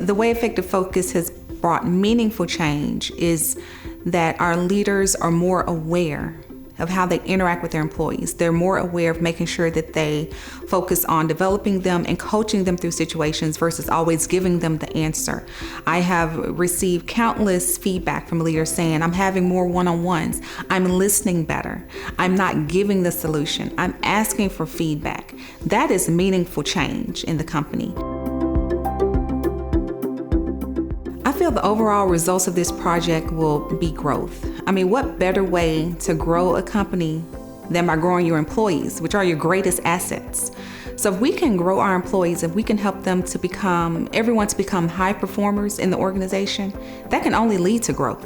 The way Effective Focus has brought meaningful change is that our leaders are more aware of how they interact with their employees. They're more aware of making sure that they focus on developing them and coaching them through situations versus always giving them the answer. I have received countless feedback from leaders saying, I'm having more one-on-ones. I'm listening better. I'm not giving the solution. I'm asking for feedback. That is meaningful change in the company. I feel the overall results of this project will be growth. I mean, what better way to grow a company than by growing your employees, which are your greatest assets? So if we can grow our employees, if we can help them to become, everyone to become high performers in the organization, that can only lead to growth.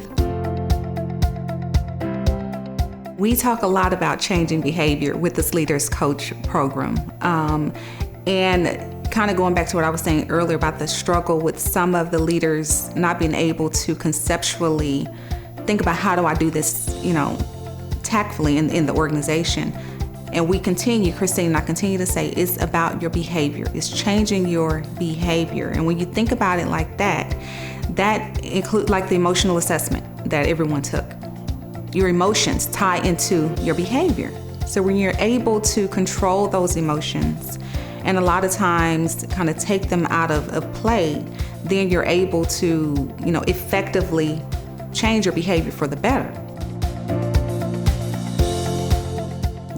We talk a lot about changing behavior with this Leaders Coach program. And kind of going back to what I was saying earlier about the struggle with some of the leaders not being able to conceptually think about how do I do this, tactfully in the organization. And we continue, Christine and I continue to say, it's about your behavior. It's changing your behavior. And when you think about it like that, that includes like the emotional assessment that everyone took. Your emotions tie into your behavior. So when you're able to control those emotions, and a lot of times kind of take them out of play, then you're able to, effectively change your behavior for the better.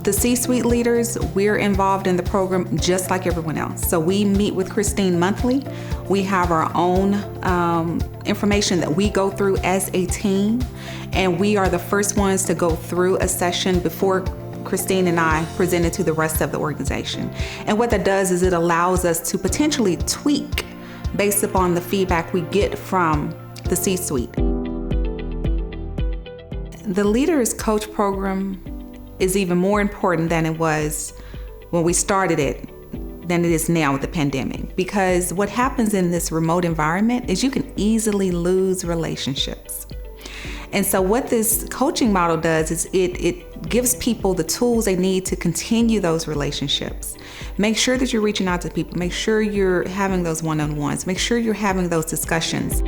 The C-suite leaders, we're involved in the program just like everyone else. So we meet with Christine monthly. We have our own information that we go through as a team, and we are the first ones to go through a session before Christine and I presented to the rest of the organization. And what that does is it allows us to potentially tweak based upon the feedback we get from the C-suite. The Leaders Coach program is even more important than it was when we started it than it is now with the pandemic. Because what happens in this remote environment is you can easily lose relationships. And so what this coaching model does is it gives people the tools they need to continue those relationships. Make sure that you're reaching out to people. Make sure you're having those one-on-ones. Make sure you're having those discussions.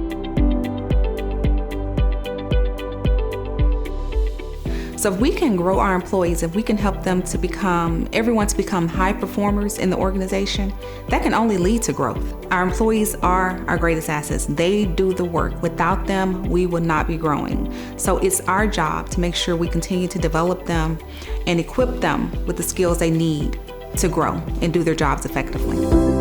So if we can grow our employees, if we can help them to become, everyone to become high performers in the organization, that can only lead to growth. Our employees are our greatest assets. They do the work. Without them, we would not be growing. So it's our job to make sure we continue to develop them and equip them with the skills they need to grow and do their jobs effectively.